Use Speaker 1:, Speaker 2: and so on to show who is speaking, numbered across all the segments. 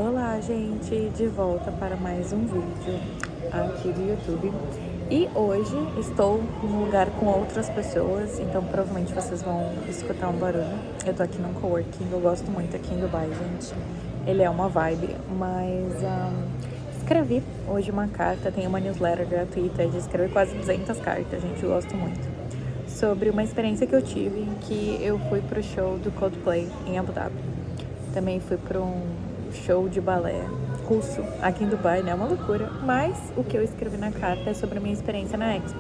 Speaker 1: Olá, gente, de volta para mais um vídeo aqui do YouTube. E hoje estou num lugar com outras pessoas, então provavelmente vocês vão escutar um barulho. Eu tô aqui num coworking, eu gosto muito aqui em Dubai, gente. Ele é uma vibe, mas escrevi hoje uma carta, tem uma newsletter gratuita de escrever quase 200 cartas, gente, eu gosto muito. Sobre uma experiência que eu tive, que eu fui pro show do Coldplay em Abu Dhabi. Também fui para um show de balé russo aqui em Dubai, né? É uma loucura. Mas o que eu escrevi na carta é sobre a minha experiência na Expo.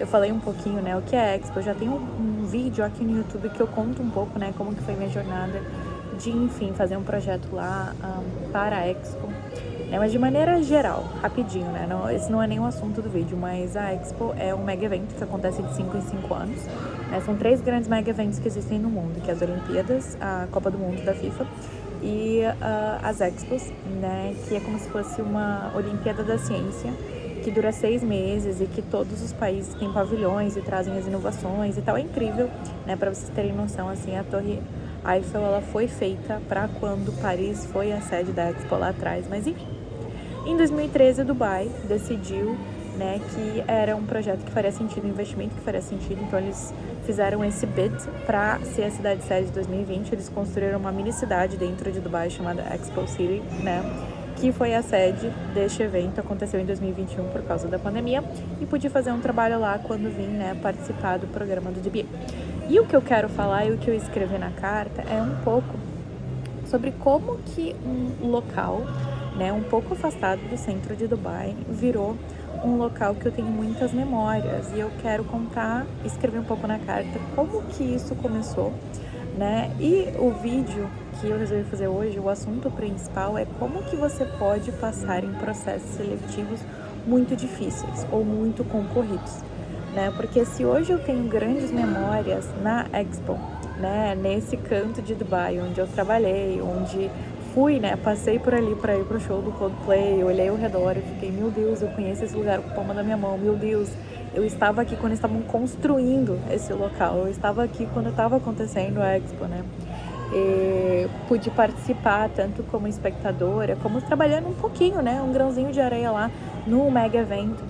Speaker 1: Eu falei um pouquinho, né, o que é a Expo. Eu já tenho um vídeo aqui no YouTube que eu conto um pouco, né, como que foi minha jornada de, enfim, fazer um projeto lá para a Expo. Mas de maneira geral, rapidinho, né? Não, esse não é nem o assunto do vídeo, mas a Expo é um mega evento que acontece de 5 em 5 anos. São 3 grandes mega eventos que existem no mundo, que é as Olimpíadas, a Copa do Mundo da FIFA e as Expos, né? Que é como se fosse uma Olimpíada da Ciência, que dura 6 meses e que todos os países têm pavilhões e trazem as inovações e tal. É incrível, né? Para vocês terem noção, assim, a Torre Eiffel, ela foi feita para quando Paris foi a sede da Expo lá atrás, mas enfim. Em 2013, Dubai decidiu, né, que era um projeto que faria sentido, um investimento que faria sentido, então eles fizeram esse bid para ser a cidade sede de 2020. Eles construíram uma mini cidade dentro de Dubai chamada Expo City, né, que foi a sede deste evento. Aconteceu em 2021 por causa da pandemia e pude fazer um trabalho lá quando vim, né, participar do programa do DBA. E o que eu quero falar e o que eu escrevi na carta é um pouco sobre como que um local, né, um pouco afastado do centro de Dubai, virou um local que eu tenho muitas memórias, e eu quero contar, escrever um pouco na carta como que isso começou, né? E o vídeo que eu resolvi fazer hoje, o assunto principal é como que você pode passar em processos seletivos muito difíceis ou muito concorridos, né? Porque se hoje eu tenho grandes memórias na Expo, né, nesse canto de Dubai onde eu trabalhei, onde fui, né, passei por ali para ir pro show do Coldplay, eu olhei ao redor e fiquei, meu Deus, eu conheço esse lugar com a palma da minha mão, meu Deus, eu estava aqui quando estavam construindo esse local, eu estava aqui quando estava acontecendo a Expo, né, e pude participar tanto como espectadora, como trabalhando um pouquinho, né, um grãozinho de areia lá no mega evento.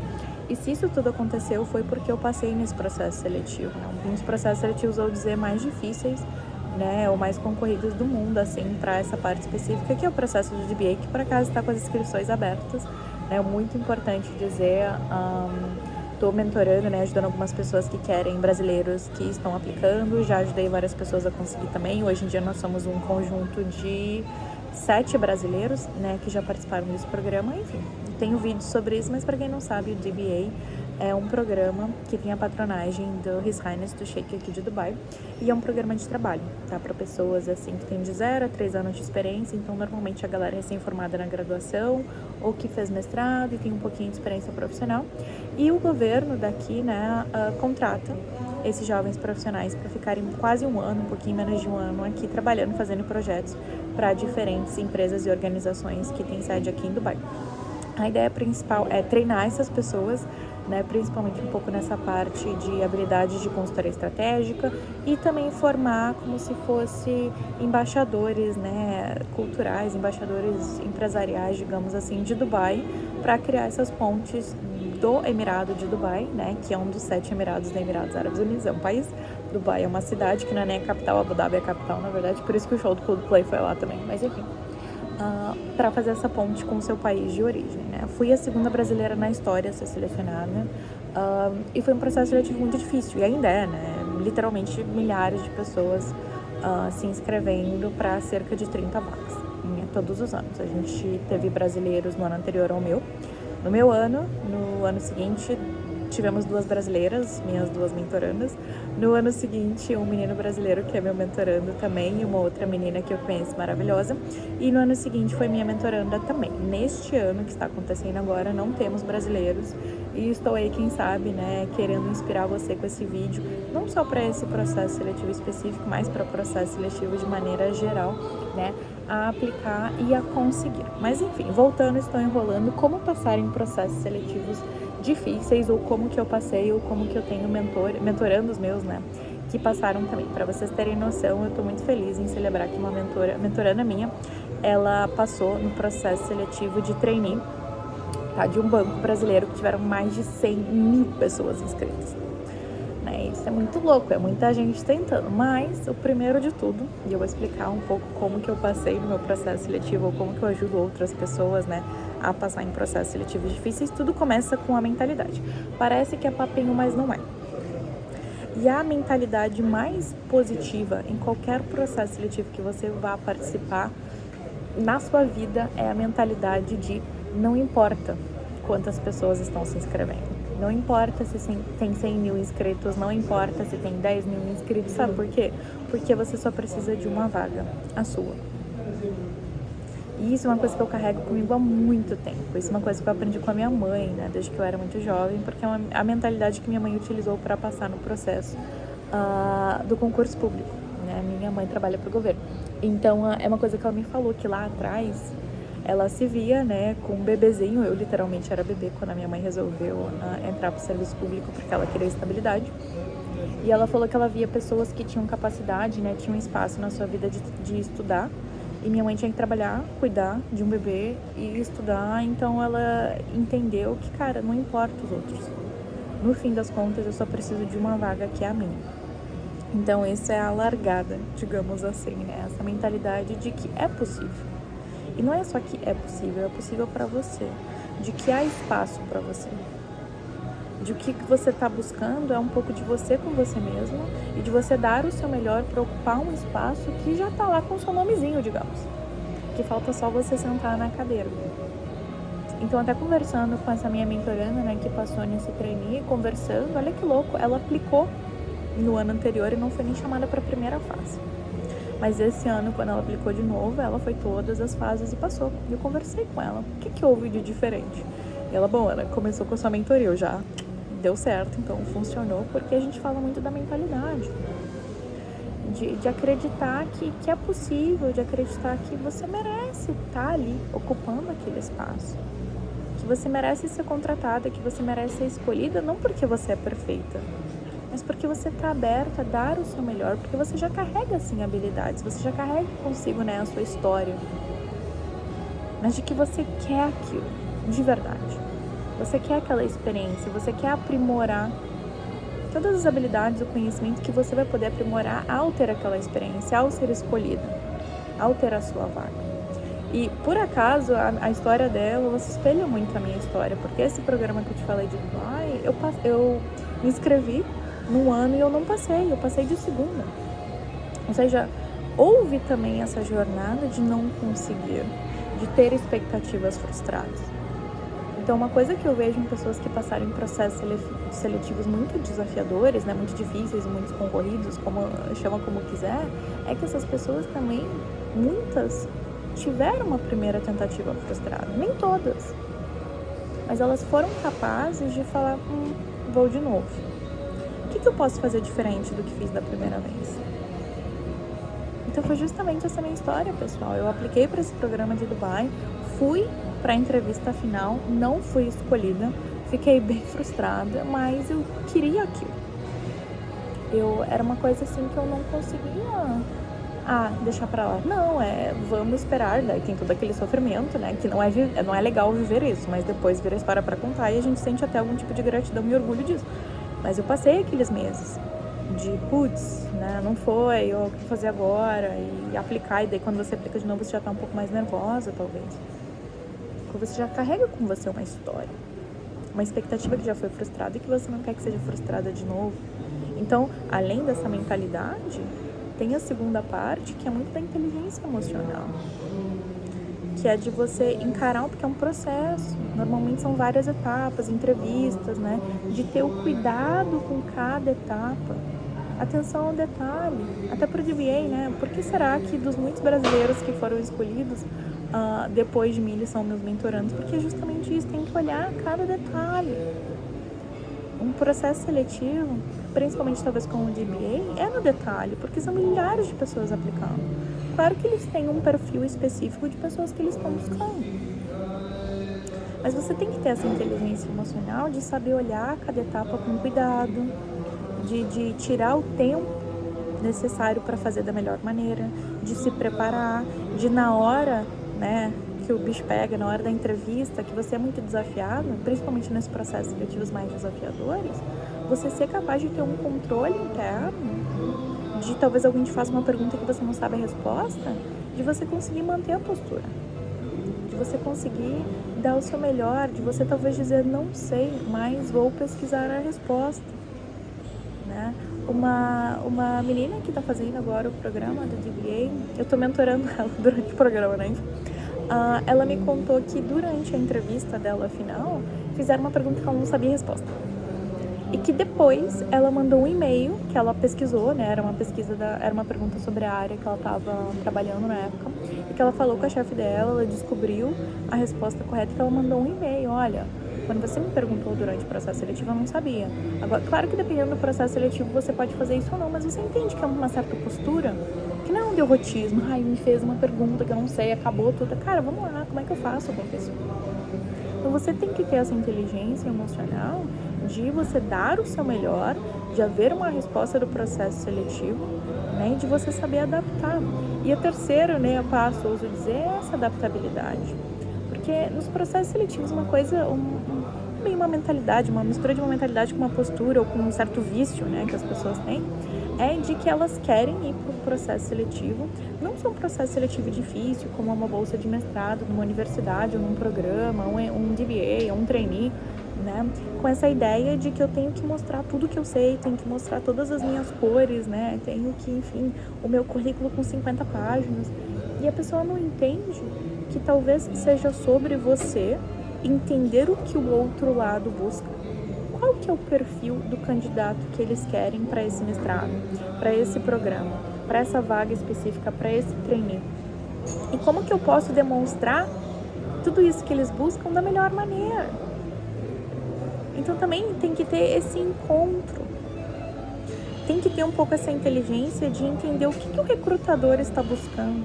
Speaker 1: E se isso tudo aconteceu foi porque eu passei nesse processo seletivo, né? Um dos processos seletivos, eu dizer, mais difíceis, né, ou mais concorridos do mundo, assim, para essa parte específica, que é o processo do DBA, que por acaso está com as inscrições abertas, né, muito importante dizer. Estou mentorando, né, ajudando algumas pessoas que querem, brasileiros que estão aplicando, já ajudei várias pessoas a conseguir também. Hoje em dia nós somos um conjunto de 7 brasileiros, né, que já participaram desse programa. Enfim, tenho vídeos sobre isso, mas para quem não sabe, o DBA é um programa que tem a patronagem do His Highness, do Sheikh aqui de Dubai, e é um programa de trabalho, tá? Para pessoas assim que têm de 0 a 3 anos de experiência. Então normalmente a galera é recém-formada na graduação ou que fez mestrado e tem um pouquinho de experiência profissional, e o governo daqui, né, contrata esses jovens profissionais para ficarem quase um ano, um pouquinho menos de um ano aqui trabalhando, fazendo projetos para diferentes empresas e organizações que têm sede aqui em Dubai. A ideia principal é treinar essas pessoas, né, principalmente um pouco nessa parte de habilidades de consultoria estratégica, e também formar como se fosse embaixadores, né, culturais, embaixadores empresariais, digamos assim, de Dubai, para criar essas pontes do Emirado de Dubai, né, que é um dos 7 Emirados da Emirados Árabes Unidos, é um país. Dubai é uma cidade que não é nem a capital, Abu Dhabi é a capital, na verdade, por isso que o show do Coldplay foi lá também, mas enfim. Para fazer essa ponte com o seu país de origem, né? Fui a segunda brasileira na história a ser selecionada, e foi um processo seletivo muito difícil, e ainda é, né? Literalmente milhares de pessoas se inscrevendo para cerca de 30 vagas, né? Todos os anos. A gente teve brasileiros no ano anterior ao meu. No meu ano, no ano seguinte, tivemos 2 brasileiras, minhas 2 mentorandas. No ano seguinte, um menino brasileiro que é meu mentorando também, e uma outra menina que eu conheço maravilhosa. E no ano seguinte foi minha mentoranda também. Neste ano que está acontecendo agora, não temos brasileiros, e estou aí, quem sabe, né, querendo inspirar você com esse vídeo, não só para esse processo seletivo específico, mas para o processo seletivo de maneira geral, né, a aplicar e a conseguir. Mas enfim, voltando, estou enrolando, como passar em processos seletivos difíceis, ou como que eu passei, ou como que eu tenho mentorando os meus, né, que passaram também. Para vocês terem noção, eu tô muito feliz em celebrar que uma mentoranda minha, ela passou no processo seletivo de trainee, tá, de um banco brasileiro que tiveram mais de 100 mil pessoas inscritas. Isso é muito louco, é muita gente tentando, mas o primeiro de tudo, e eu vou explicar um pouco como que eu passei no meu processo seletivo, ou como que eu ajudo outras pessoas, né, a passar em processos seletivos difíceis. Tudo começa com a mentalidade. Parece que é papinho, mas não é. E a mentalidade mais positiva em qualquer processo seletivo que você vá participar na sua vida é a mentalidade de não importa quantas pessoas estão se inscrevendo. Não importa se tem 100 mil inscritos, não importa se tem 10 mil inscritos, sabe por quê? Porque você só precisa de uma vaga, a sua. E isso é uma coisa que eu carrego comigo há muito tempo. Isso é uma coisa que eu aprendi com a minha mãe, né, desde que eu era muito jovem, porque é a mentalidade que minha mãe utilizou para passar no processo do concurso público, né? Minha mãe trabalha para o governo. Então, é uma coisa que ela me falou, que lá atrás ela se via, né, com um bebezinho. Eu literalmente era bebê quando a minha mãe resolveu entrar para o serviço público, porque ela queria estabilidade. E ela falou que ela via pessoas que tinham capacidade, né, tinham espaço na sua vida de estudar. E minha mãe tinha que trabalhar, cuidar de um bebê e estudar. Então ela entendeu que, cara, não importa os outros. No fim das contas, eu só preciso de uma vaga que é a minha. Então essa é a largada, digamos assim, né? Essa mentalidade de que é possível. E não é só que é possível para você, de que há espaço para você. De que você está buscando é um pouco de você com você mesmo e de você dar o seu melhor para ocupar um espaço que já está lá com o seu nomezinho, digamos. Que falta só você sentar na cadeira. Então, até conversando com essa minha mentoranda, né, que passou nesse trainee, conversando, olha que louco, ela aplicou no ano anterior e não foi nem chamada para a primeira fase. Mas esse ano, quando ela aplicou de novo, ela foi todas as fases e passou. E eu conversei com ela. O que houve de diferente? E ela começou com a sua mentoria, eu já deu certo, então funcionou, porque a gente fala muito da mentalidade. De acreditar que é possível, de acreditar que você merece estar ali, ocupando aquele espaço. Que você merece ser contratada, que você merece ser escolhida, não porque você é perfeita, mas porque você está aberta a dar o seu melhor, porque você já carrega, assim, habilidades, você já carrega consigo, né, a sua história, mas de que você quer aquilo, de verdade. Você quer aquela experiência, você quer aprimorar todas as habilidades, o conhecimento que você vai poder aprimorar ao ter aquela experiência, ao ser escolhida, ao ter a sua vaga. E, por acaso, a história dela se espelha muito a minha história, porque esse programa que eu te falei de Dubai, eu me inscrevi num ano e eu não passei, eu passei de segunda. Ou seja, houve também essa jornada de não conseguir, de ter expectativas frustradas. Então, uma coisa que eu vejo em pessoas que passaram em processos seletivos muito desafiadores, né, muito difíceis e muito concorridos, chama como quiser, é que essas pessoas também, muitas, tiveram uma primeira tentativa frustrada. Nem todas. Mas elas foram capazes de falar, vou de novo. O que eu posso fazer diferente do que fiz da primeira vez? Então foi justamente essa minha história, pessoal. Eu apliquei para esse programa de Dubai, fui para a entrevista final, não fui escolhida, fiquei bem frustrada, mas eu queria aquilo. Era uma coisa assim que eu não conseguia deixar pra lá. Não, vamos esperar, daí tem todo aquele sofrimento, né, que não é legal viver isso, mas depois vira a história pra contar e a gente sente até algum tipo de gratidão e orgulho disso. Mas eu passei aqueles meses de, né, não foi, o que fazer agora, e aplicar, e daí quando você aplica de novo você já tá um pouco mais nervosa, talvez. Porque você já carrega com você uma história, uma expectativa que já foi frustrada e que você não quer que seja frustrada de novo. Então, além dessa mentalidade, tem a segunda parte, que é muito da inteligência emocional, que é de você encarar, porque é um processo, normalmente são várias etapas, entrevistas, né, de ter o cuidado com cada etapa, atenção ao detalhe, até pro DBA, né, por que será que dos muitos brasileiros que foram escolhidos, depois de mim eles são meus mentorandos? Porque é justamente isso, tem que olhar cada detalhe. Um processo seletivo, principalmente talvez com o DBA, é no detalhe, porque são milhares de pessoas aplicando. Claro que eles têm um perfil específico de pessoas que eles estão buscando. Mas você tem que ter essa inteligência emocional de saber olhar cada etapa com cuidado, de tirar o tempo necessário para fazer da melhor maneira, de se preparar, de na hora, né, que o bicho pega, na hora da entrevista, que você é muito desafiado, principalmente nesses processos seletivos mais desafiadores, você ser capaz de ter um controle interno, de talvez alguém te faça uma pergunta que você não sabe a resposta, de você conseguir manter a postura, de você conseguir dar o seu melhor, de você talvez dizer, não sei, mas vou pesquisar a resposta, né? Uma menina que está fazendo agora o programa do DBA, eu estou mentorando ela durante o programa, né? Ela me contou que durante a entrevista dela final, fizeram uma pergunta que ela não sabia a resposta. E que depois ela mandou um e-mail que ela pesquisou, né? Era uma pergunta sobre a área que ela estava trabalhando na época. E que ela falou com a chefe dela, ela descobriu a resposta correta, que ela mandou um e-mail. Olha, quando você me perguntou durante o processo seletivo, eu não sabia. Agora, claro que dependendo do processo seletivo, você pode fazer isso ou não, mas você entende que é uma certa postura? Que não é um derrotismo. Ai, me fez uma pergunta que eu não sei, acabou tudo. Cara, vamos lá, como é que eu faço com isso? Então você tem que ter essa inteligência emocional de você dar o seu melhor, de haver uma resposta do processo seletivo, né, e de você saber adaptar. E a terceira, né, passo, ouso dizer, é essa adaptabilidade. Porque nos processos seletivos uma mentalidade, uma mistura de uma mentalidade com uma postura ou com um certo vício, né, que as pessoas têm, é de que elas querem ir para um processo seletivo, não só um processo seletivo difícil, como uma bolsa de mestrado numa universidade ou num programa, um DBA, ou um trainee, né? Com essa ideia de que eu tenho que mostrar tudo que eu sei, tenho que mostrar todas as minhas cores, né? Tenho que, enfim, o meu currículo com 50 páginas. E a pessoa não entende que talvez seja sobre você entender o que o outro lado busca. Qual que é o perfil do candidato que eles querem para esse mestrado, para esse programa, para essa vaga específica, para esse trainee? E como que eu posso demonstrar tudo isso que eles buscam da melhor maneira? Então também tem que ter esse encontro. Tem que ter um pouco essa inteligência de entender o que o recrutador está buscando.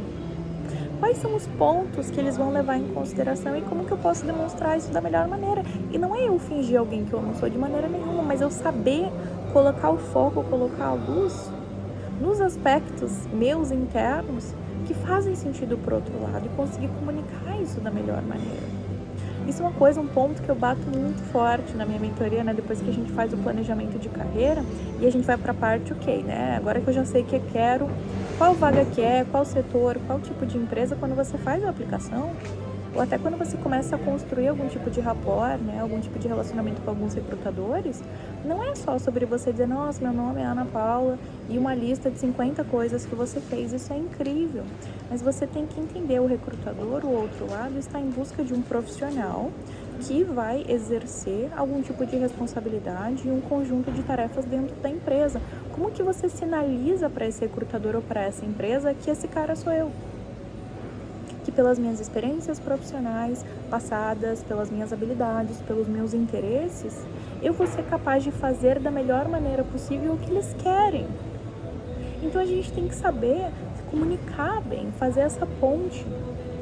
Speaker 1: Quais são os pontos que eles vão levar em consideração e como que eu posso demonstrar isso da melhor maneira. E não é eu fingir alguém que eu não sou de maneira nenhuma, mas eu saber colocar o foco, colocar a luz nos aspectos meus internos que fazem sentido pro outro lado e conseguir comunicar isso da melhor maneira. Isso é uma coisa, um ponto que eu bato muito forte na minha mentoria, né? Depois que a gente faz o planejamento de carreira e a gente vai pra parte, ok, né? Agora que eu já sei que eu quero, qual vaga que é, qual setor, qual tipo de empresa, quando você faz a aplicação, ou até quando você começa a construir algum tipo de rapport, né? Algum tipo de relacionamento com alguns recrutadores, não é só sobre você dizer, nossa, meu nome é Ana Paula, e uma lista de 50 coisas que você fez, isso é incrível. Mas você tem que entender, o recrutador, o outro lado, está em busca de um profissional que vai exercer algum tipo de responsabilidade e um conjunto de tarefas dentro da empresa. Como que você sinaliza para esse recrutador ou para essa empresa que esse cara sou eu? Que pelas minhas experiências profissionais passadas, pelas minhas habilidades, pelos meus interesses, eu vou ser capaz de fazer da melhor maneira possível o que eles querem. Então a gente tem que saber se comunicar bem, fazer essa ponte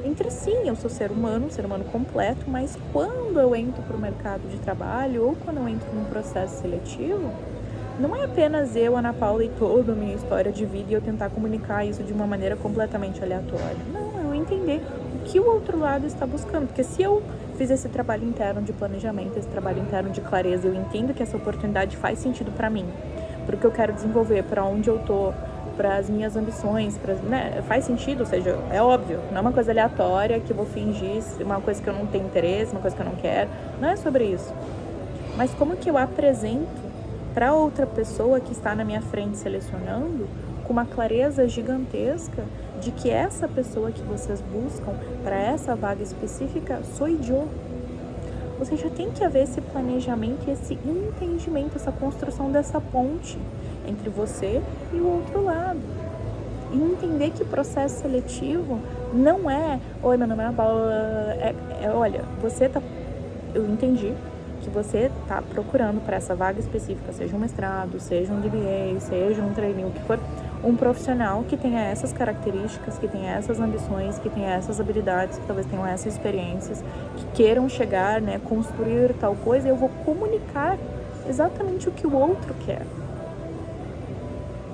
Speaker 1: entre sim, eu sou um ser humano completo, mas quando eu entro para o mercado de trabalho ou quando eu entro num processo seletivo, não é apenas eu, Ana Paula, e toda a minha história de vida e eu tentar comunicar isso de uma maneira completamente aleatória. Não, eu entender o que o outro lado está buscando. Porque se eu fiz esse trabalho interno de planejamento, esse trabalho interno de clareza, eu entendo que essa oportunidade faz sentido para mim, para o que eu quero desenvolver, para onde eu tô, para as minhas ambições, né? Faz sentido, ou seja, é óbvio, não é uma coisa aleatória que eu vou fingir, uma coisa que eu não tenho interesse, uma coisa que eu não quero, não é sobre isso. Mas como que eu apresento para outra pessoa que está na minha frente selecionando, com uma clareza gigantesca de que essa pessoa que vocês buscam para essa vaga específica sou eu. Ou seja, tem que haver esse planejamento, esse entendimento, essa construção dessa ponte entre você e o outro lado. E entender que o processo seletivo não é, oi, meu nome é Ana Paula, olha, eu entendi que você está procurando para essa vaga específica, seja um mestrado, seja um DBA, seja um trainee, o que for, um profissional que tenha essas características, que tenha essas ambições, que tenha essas habilidades, que talvez tenham essas experiências, que queiram chegar, né, construir tal coisa, e eu vou comunicar exatamente o que o outro quer.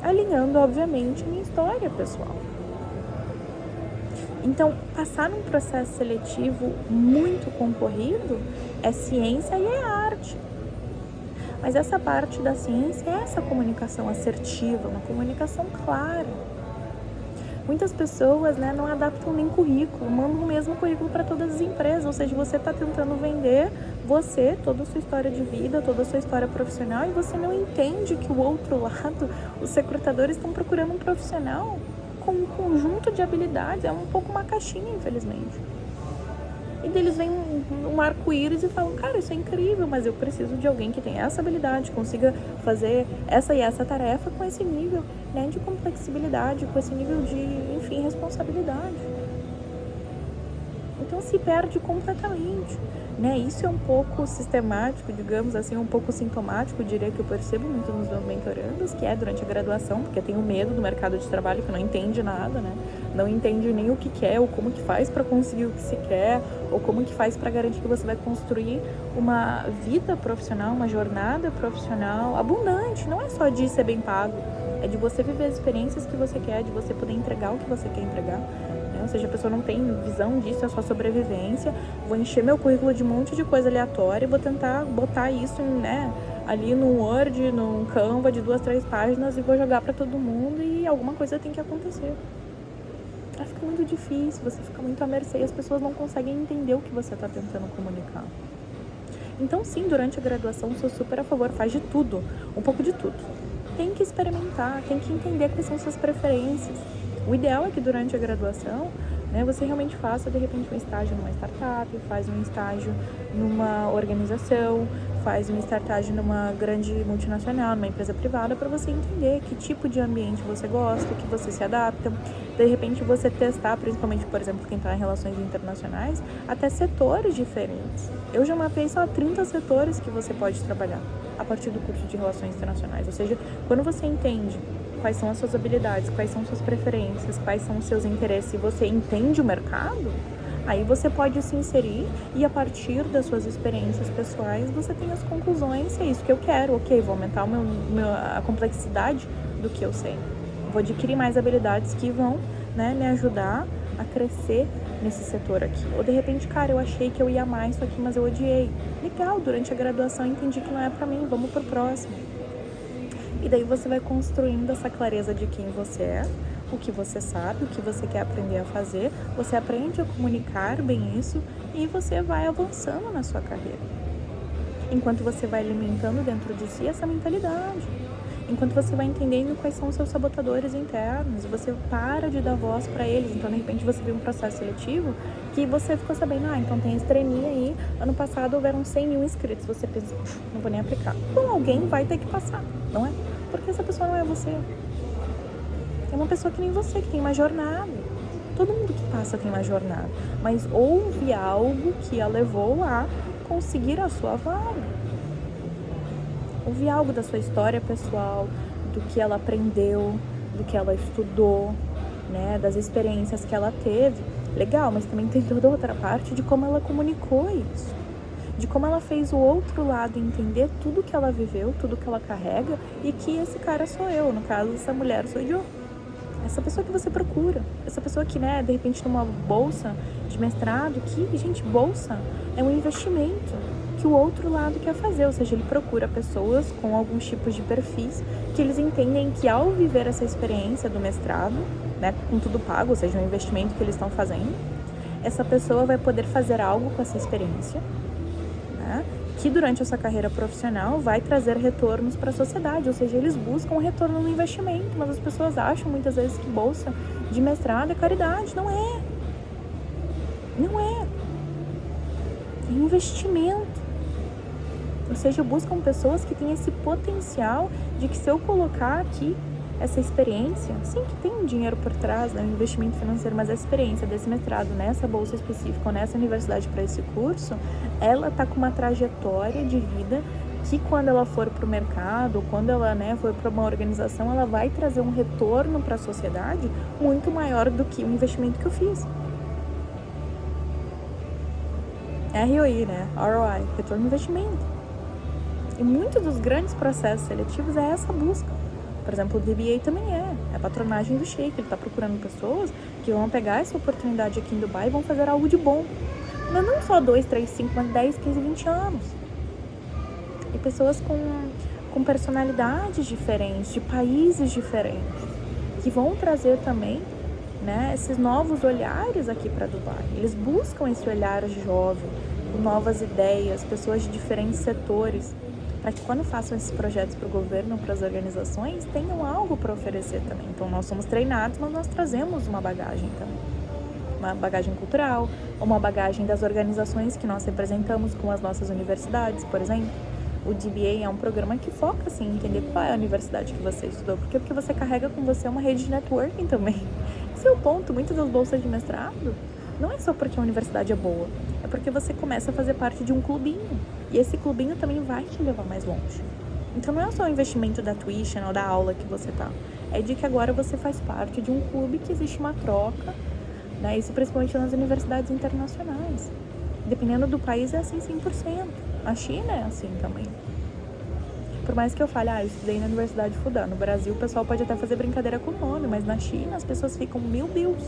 Speaker 1: alinhando, obviamente, minha história pessoal. Então, passar num processo seletivo muito concorrido é ciência e é arte. Mas essa parte da ciência é essa comunicação assertiva, uma comunicação clara. Muitas pessoas, né, não adaptam nem currículo, mandam o mesmo currículo para todas as empresas, ou seja, você está tentando vender você, toda a sua história de vida, toda a sua história profissional, e você não entende que o outro lado, os recrutadores estão procurando um profissional com um conjunto de habilidades, é um pouco uma caixinha, infelizmente. E daí eles veem um arco-íris e falam, cara, isso é incrível, mas eu preciso de alguém que tenha essa habilidade, consiga fazer essa e essa tarefa com esse nível, né, de complexibilidade, com esse nível de, enfim, responsabilidade. Então se perde completamente, né? Isso é um pouco sistemático, digamos assim, um pouco sintomático, eu diria que eu percebo muito nos meus mentorandos, que é durante a graduação, porque tem o medo do mercado de trabalho, que não entende nada, né? Não entende nem o que quer, ou como que faz para conseguir o que se quer, ou como que faz para garantir que você vai construir uma vida profissional, uma jornada profissional abundante. Não é só de ser bem pago, é de você viver as experiências que você quer, de você poder entregar o que você quer entregar. Ou seja, a pessoa não tem visão disso, é só sobrevivência. Vou encher meu currículo de um monte de coisa aleatória e vou tentar botar isso, né, ali no Word, no Canva de 2, 3 páginas e vou jogar para todo mundo e alguma coisa tem que acontecer. Aí fica muito difícil, você fica muito à mercê e as pessoas não conseguem entender o que você está tentando comunicar. Então sim, durante a graduação sou super a favor, faz de tudo, um pouco de tudo. Tem que experimentar, tem que entender quais são suas preferências. O ideal é que durante a graduação, né, você realmente faça, de repente, um estágio numa startup, faz um estágio numa organização, faz um estágio numa grande multinacional, numa empresa privada, para você entender que tipo de ambiente você gosta, que você se adapta. De repente, você testar, principalmente, por exemplo, quem está em relações internacionais, até setores diferentes. Eu já mapeei só 30 setores que você pode trabalhar a partir do curso de relações internacionais. Ou seja, quando você entende quais são as suas habilidades, quais são suas preferências, quais são os seus interesses, e você entende o mercado, aí você pode se inserir e a partir das suas experiências pessoais você tem as conclusões, é isso que eu quero, ok, vou aumentar a complexidade do que eu sei. Vou adquirir mais habilidades que vão, né, me ajudar a crescer nesse setor aqui. Ou de repente, cara, eu achei que eu ia amar isso aqui, mas eu odiei. Legal, durante a graduação entendi que não é pra mim, vamos pro próximo. E daí você vai construindo essa clareza de quem você é, o que você sabe, o que você quer aprender a fazer, você aprende a comunicar bem isso e você vai avançando na sua carreira. Enquanto você vai alimentando dentro de si essa mentalidade. Enquanto você vai entendendo quais são os seus sabotadores internos, você para de dar voz para eles. Então, de repente, você vê um processo seletivo que você ficou sabendo, então tem esse treininho aí, ano passado houveram 100 mil inscritos. Você pensa, não vou nem aplicar. Bom, alguém vai ter que passar, não é? Porque essa pessoa não é você. É uma pessoa que nem você, que tem uma jornada. Todo mundo que passa tem uma jornada. Mas houve algo que a levou a conseguir a sua vaga. Houve algo da sua história pessoal, do que ela aprendeu, do que ela estudou, né, das experiências que ela teve. Legal, mas também tem toda outra parte de como ela comunicou isso. De como ela fez o outro lado entender tudo que ela viveu, tudo que ela carrega e que esse cara sou eu, no caso, essa mulher sou eu. Essa pessoa que você procura, essa pessoa que, né, de repente numa bolsa de mestrado, que, gente, bolsa é um investimento que o outro lado quer fazer, ou seja, ele procura pessoas com alguns tipos de perfis que eles entendem que ao viver essa experiência do mestrado, né, com tudo pago, ou seja, um investimento que eles estão fazendo, essa pessoa vai poder fazer algo com essa experiência, né, que durante a sua carreira profissional vai trazer retornos para a sociedade, ou seja, eles buscam um retorno no investimento, mas as pessoas acham muitas vezes que bolsa de mestrado é caridade, não é. Não é. É investimento. Ou seja, buscam pessoas que têm esse potencial de que se eu colocar aqui essa experiência, sim que tem um dinheiro por trás, né, um investimento financeiro, mas a experiência desse mestrado nessa bolsa específica ou nessa universidade para esse curso, ela está com uma trajetória de vida que quando ela for para o mercado, quando ela, né, for para uma organização, ela vai trazer um retorno para a sociedade muito maior do que o investimento que eu fiz. ROI, né? ROI, retorno no investimento. E muitos dos grandes processos seletivos é essa busca. Por exemplo, o DBA também é patronagem do Sheik. Ele tá procurando pessoas que vão pegar essa oportunidade aqui em Dubai e vão fazer algo de bom. Mas não só 2, 3, 5, mas 10, 15, 20 anos. E pessoas com personalidades diferentes, de países diferentes, que vão trazer também, né, esses novos olhares aqui para Dubai. Eles buscam esse olhar jovem, com novas ideias, pessoas de diferentes setores, para que quando façam esses projetos para o governo, para as organizações, tenham algo para oferecer também. Então, nós somos treinados, mas nós trazemos uma bagagem também. Uma bagagem cultural, uma bagagem das organizações que nós representamos, com as nossas universidades, por exemplo. O DBA é um programa que foca, assim, em entender qual é a universidade que você estudou. Por quê? Porque você carrega com você uma rede de networking também. Esse é o ponto. Muitas das bolsas de mestrado não é só porque a universidade é boa. É porque você começa a fazer parte de um clubinho. E esse clubinho também vai te levar mais longe. Então não é só o investimento da tuition ou da aula que você tá. É de que agora você faz parte de um clube que existe uma troca, né? Isso principalmente nas universidades internacionais. Dependendo do país é assim 100%. A China é assim também. Por mais que eu fale, eu estudei na Universidade Fudan. No Brasil o pessoal pode até fazer brincadeira com o nome, mas na China as pessoas ficam, meu Deus,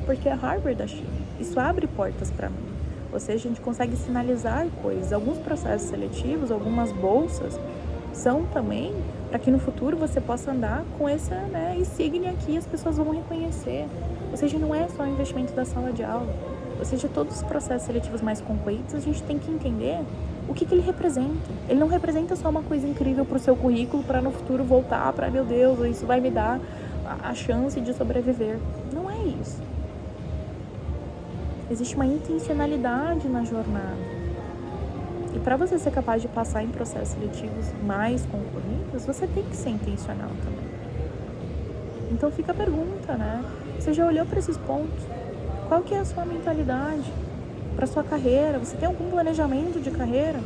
Speaker 1: porque é Harvard da China. Isso abre portas para mim. Ou seja, a gente consegue sinalizar coisas. Alguns processos seletivos, algumas bolsas, são também para que no futuro você possa andar com essa, né, insígnia que as pessoas vão reconhecer. Ou seja, não é só o investimento da sala de aula. Ou seja, todos os processos seletivos mais concretos, a gente tem que entender o que ele representa. Ele não representa só uma coisa incrível para o seu currículo, para no futuro voltar para, meu Deus, isso vai me dar a chance de sobreviver. Não é isso. Existe uma intencionalidade na jornada. E para você ser capaz de passar em processos seletivos mais concorridos, você tem que ser intencional também. Então fica a pergunta, né? Você já olhou para esses pontos? Qual que é a sua mentalidade para sua carreira? Você tem algum planejamento de carreira?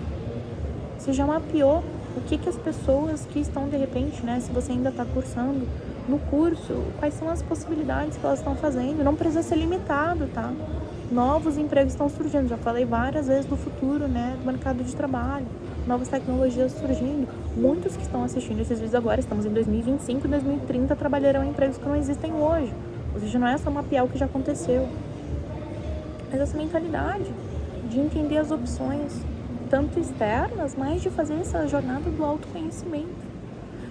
Speaker 1: Você já mapeou o que as pessoas que estão de repente, né? Se você ainda está cursando no curso, quais são as possibilidades que elas estão fazendo? Não precisa ser limitado, tá? Novos empregos estão surgindo. Já falei várias vezes do futuro, né? Do mercado de trabalho. Novas tecnologias surgindo. Muitos que estão assistindo esses vídeos agora, estamos em 2025 e 2030, trabalharão em empregos que não existem hoje. Ou seja, não é só mapear o que já aconteceu. Mas essa mentalidade de entender as opções, tanto externas, mas de fazer essa jornada do autoconhecimento.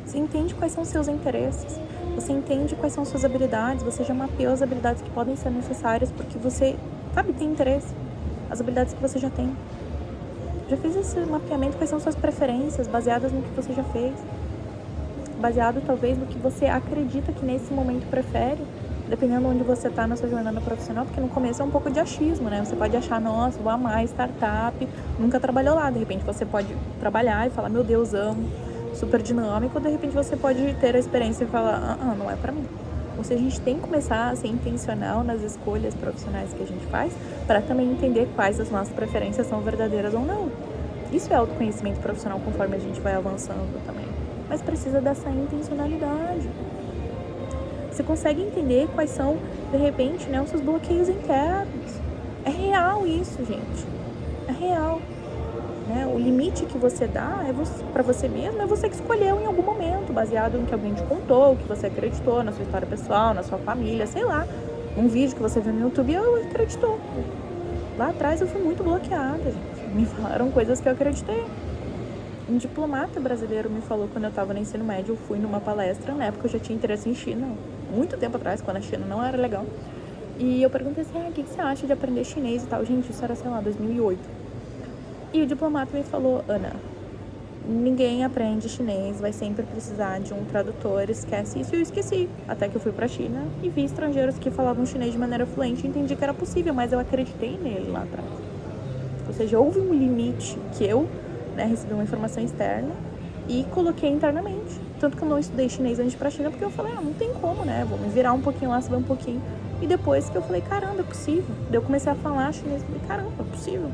Speaker 1: Você entende quais são os seus interesses, você entende quais são suas habilidades, você já mapeou as habilidades que podem ser necessárias porque você, tem interesse, as habilidades que você já tem. Já fez esse mapeamento, quais são suas preferências, baseadas no que você já fez, baseado talvez no que você acredita que nesse momento prefere, dependendo onde você está na sua jornada profissional, porque no começo é um pouco de achismo, né? Você pode achar, nossa, vou amar startup, nunca trabalhou lá. De repente você pode trabalhar e falar, meu Deus, amo, super dinâmico. De repente você pode ter a experiência e falar, não é pra mim. Ou seja, a gente tem que começar a ser intencional nas escolhas profissionais que a gente faz, para também entender quais das nossas preferências são verdadeiras ou não. Isso é autoconhecimento profissional conforme a gente vai avançando também. Mas precisa dessa intencionalidade. Você consegue entender quais são, de repente, né, os seus bloqueios internos. É real isso, gente. É real. Né? O limite que você dá para você mesmo, é você que escolheu em algum momento, baseado no que alguém te contou, o que você acreditou, na sua história pessoal, na sua família, sei lá. Um vídeo que você viu no YouTube, eu acreditou. Lá atrás eu fui muito bloqueada, gente. Me falaram coisas que eu acreditei. Um diplomata brasileiro me falou quando eu estava no ensino médio, eu fui numa palestra, na época eu já tinha interesse em China, muito tempo atrás, quando a China não era legal. E eu perguntei assim, o que você acha de aprender chinês e tal? Gente, isso era, 2008. E o diplomata me falou, Ana, ninguém aprende chinês, vai sempre precisar de um tradutor, esquece isso. E eu esqueci, até que eu fui pra China e vi estrangeiros que falavam chinês de maneira fluente e entendi que era possível, mas eu acreditei nele lá atrás. Ou seja, houve um limite que eu, recebi uma informação externa e coloquei internamente. Tanto que eu não estudei chinês antes de ir pra China, porque eu falei, não tem como, vou me virar um pouquinho lá, saber um pouquinho. E depois que eu falei, caramba, é possível. Daí eu comecei a falar chinês, falei, caramba, é possível.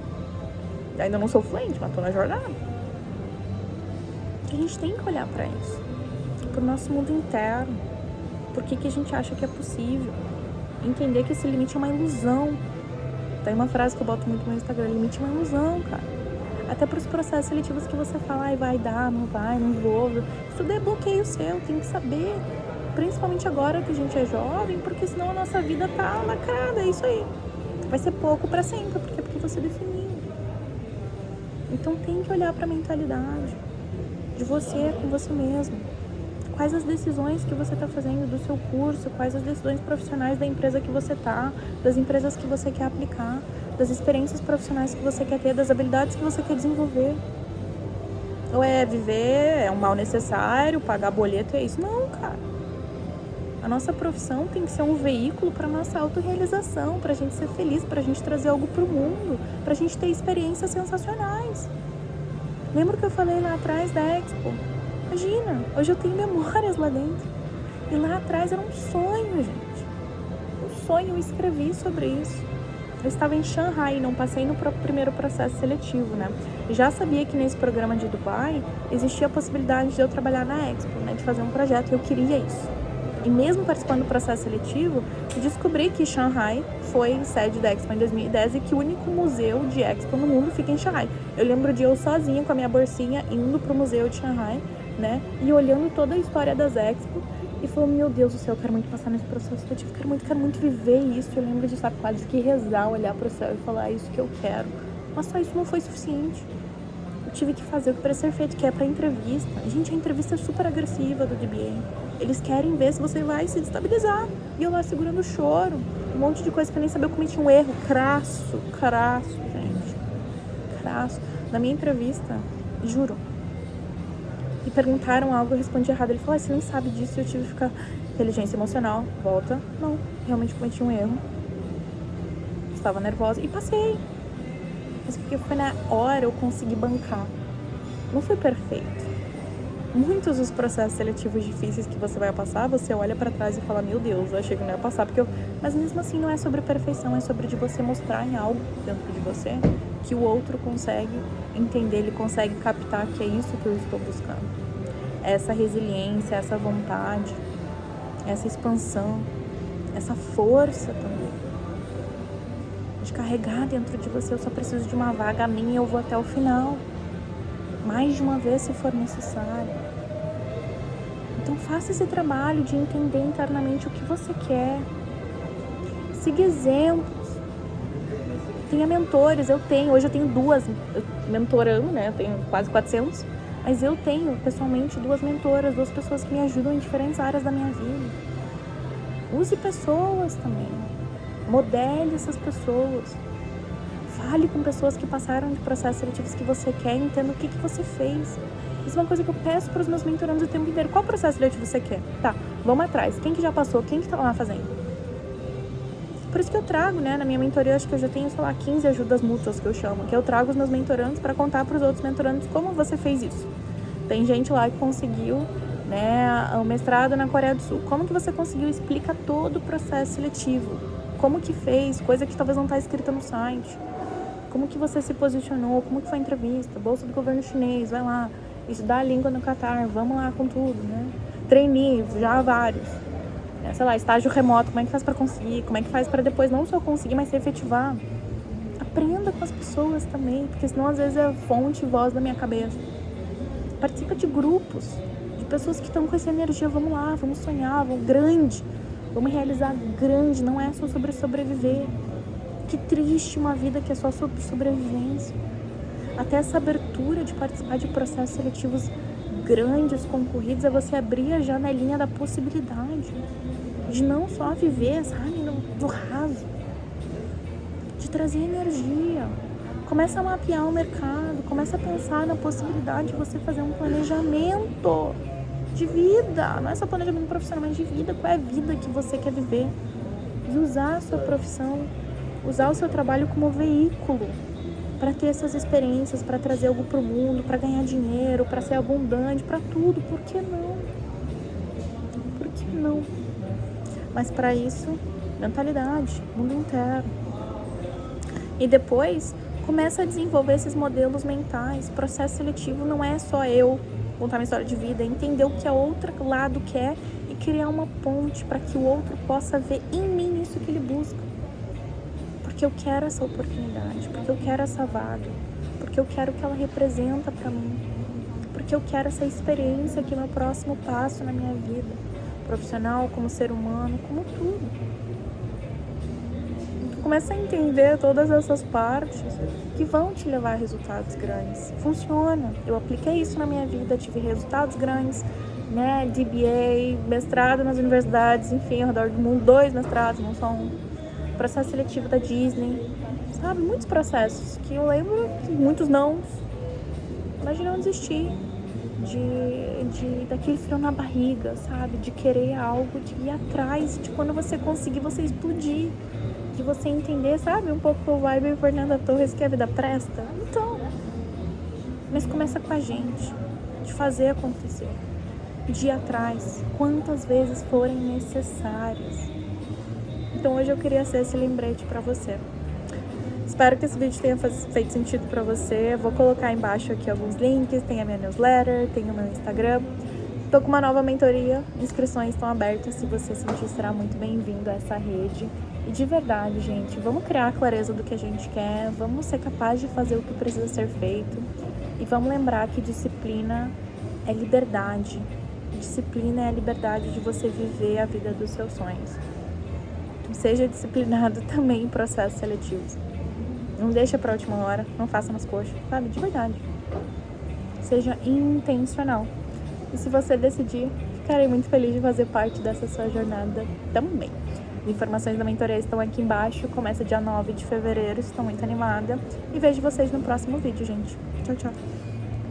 Speaker 1: Ainda não sou fluente, mas tô na jornada. A gente tem que olhar pra isso, pro nosso mundo interno. Por que a gente acha que é possível? Entender que esse limite é uma ilusão. Tem uma frase que eu boto muito no Instagram, limite é uma ilusão, cara. Até para os processos seletivos que você fala, ai, vai dar, não vai, não vou. Isso tudo é bloqueio seu, tem que saber. Principalmente agora que a gente é jovem, porque senão a nossa vida tá lacrada, é isso aí. Vai ser pouco para sempre, porque você definiu. Então tem que olhar para a mentalidade de você com você mesmo. Quais as decisões que você está fazendo do seu curso, quais as decisões profissionais da empresa que você tá, das empresas que você quer aplicar, das experiências profissionais que você quer ter, das habilidades que você quer desenvolver. Ou é viver, é um mal necessário, pagar boleto, é isso? Não, cara. A nossa profissão tem que ser um veículo para nossa autorrealização, para a gente ser feliz, para a gente trazer algo para o mundo, para a gente ter experiências sensacionais. Lembra que eu falei lá atrás da Expo? Imagina, hoje eu tenho memórias lá dentro. E lá atrás era um sonho, gente. Um sonho, eu escrevi sobre isso. Eu estava em Xangai, não passei no primeiro processo seletivo, né? Já sabia que nesse programa de Dubai existia a possibilidade de eu trabalhar na Expo, né? De fazer um projeto, e eu queria isso. E mesmo participando do processo seletivo, descobri que Xangai foi sede da Expo em 2010 e que o único museu de Expo no mundo fica em Xangai. Eu lembro de eu sozinha com a minha bolsinha indo pro museu de Xangai, né? E olhando toda a história das Expo e falando, meu Deus do céu, eu quero muito passar nesse processo seletivo, quero muito viver isso. Eu lembro de, sabe, quase que rezar, olhar pro céu e falar, é isso que eu quero. Mas só isso não foi suficiente. Eu tive que fazer o que precisa ser feito, que é pra entrevista. Gente, a entrevista é super agressiva do DBA. Eles querem ver se você vai se destabilizar. E eu lá segurando o choro. Um monte de coisa que eu nem sabia, eu cometi um erro. Crasso, gente. Crasso. Na minha entrevista, juro. Me perguntaram algo, eu respondi errado. Ele falou, você nem sabe disso. Eu tive que ficar... Inteligência emocional, volta. Não, realmente cometi um erro. Estava nervosa e passei. Mas porque foi na hora eu consegui bancar. Não foi perfeito. Muitos dos processos seletivos difíceis que você vai passar, você olha pra trás e fala, meu Deus, eu achei que não ia passar, porque mas mesmo assim não é sobre perfeição, é sobre de você mostrar em algo dentro de você que o outro consegue entender, ele consegue captar que é isso que eu estou buscando. Essa resiliência, essa vontade, essa expansão, essa força também. De carregar dentro de você, eu só preciso de uma vaga minha e eu vou até o final. Mais de uma vez se for necessário. Então faça esse trabalho de entender internamente o que você quer. Siga exemplos. Tenha mentores, hoje eu tenho 2 mentorando, né? Eu tenho quase 400, mas eu tenho pessoalmente 2 mentoras, 2 pessoas que me ajudam em diferentes áreas da minha vida. Use pessoas também. Modele essas pessoas. Fale com pessoas que passaram de processos seletivos que você quer e entenda o que você fez. Isso é uma coisa que eu peço para os meus mentorandos o tempo inteiro. Qual processo seletivo você quer? Tá, vamos atrás. Quem que já passou? Quem que tá lá fazendo? Por isso que eu trago, né? Na minha mentoria, acho que eu já tenho, 15 ajudas mútuas que eu chamo. Que eu trago os meus mentorandos para contar para os outros mentorandos como você fez isso. Tem gente lá que conseguiu, né, o mestrado na Coreia do Sul. Como que você conseguiu? Explica todo o processo seletivo. Como que fez? Coisa que talvez não tá escrita no site. Como que você se posicionou, como que foi a entrevista, bolsa do governo chinês, vai lá, estudar a língua no Catar, vamos lá com tudo, né? Trainee, já há vários. Sei lá, estágio remoto, como é que faz para conseguir, como é que faz para depois não só conseguir, mas se efetivar. Aprenda com as pessoas também, porque senão às vezes é fonte e voz da minha cabeça. Participa de grupos, de pessoas que estão com essa energia, vamos lá, vamos sonhar, vamos grande, vamos realizar grande, não é só sobre sobreviver. Que triste uma vida que é só sobre sobrevivência. Até essa abertura de participar de processos seletivos grandes, concorridos, é você abrir a janelinha da possibilidade de não só viver, sabe, no raso, de trazer energia. Começa a mapear o mercado, começa a pensar na possibilidade de você fazer um planejamento de vida, não é só planejamento profissional, mas de vida. Qual é a vida que você quer viver? E usar a sua profissão, usar o seu trabalho como veículo para ter essas experiências, para trazer algo para o mundo, para ganhar dinheiro, para ser abundante, para tudo. Por que não? Por que não? Mas para isso, mentalidade, mundo interno. E depois, começa a desenvolver esses modelos mentais. Processo seletivo não é só eu contar minha história de vida, é entender o que a outra lado quer e criar uma ponte para que o outro possa ver em mim isso que ele busca. Porque eu quero essa oportunidade, porque eu quero essa vaga, porque eu quero o que ela representa pra mim, porque eu quero essa experiência aqui no próximo passo na minha vida, profissional, como ser humano, como tudo. Começa a entender todas essas partes que vão te levar a resultados grandes. Funciona. Eu apliquei isso na minha vida, tive resultados grandes, né? DBA, mestrado nas universidades, enfim, ao redor do mundo, 2 mestrados, não só um. Processo seletivo da Disney, sabe? Muitos processos que eu lembro, muitos não. Mas de não desistir, daquele frio na barriga, sabe? De querer algo, de ir atrás, de quando você conseguir, você explodir. De você entender, sabe? Um pouco o vibe Fernanda Torres, que a vida presta. Então, mas começa com a gente, de fazer acontecer, de ir atrás, quantas vezes forem necessárias. Então hoje eu queria ser esse lembrete pra você. Espero que esse vídeo tenha feito sentido pra você. Vou colocar embaixo aqui alguns links, tem a minha newsletter, tem o meu Instagram. Tô com uma nova mentoria, inscrições estão abertas, se você sentir será muito bem-vindo a essa rede. E de verdade, gente, vamos criar a clareza do que a gente quer, vamos ser capazes de fazer o que precisa ser feito e vamos lembrar que disciplina é liberdade. Disciplina é a liberdade de você viver a vida dos seus sonhos. Então, seja disciplinado também em processos seletivos. Não deixa pra última hora, não faça nas coxas, sabe? De verdade. Seja intencional. E se você decidir, ficarei muito feliz de fazer parte dessa sua jornada também. As informações da mentoria estão aqui embaixo. Começa dia 9 de fevereiro, estou muito animada. E vejo vocês no próximo vídeo, gente. Tchau, tchau.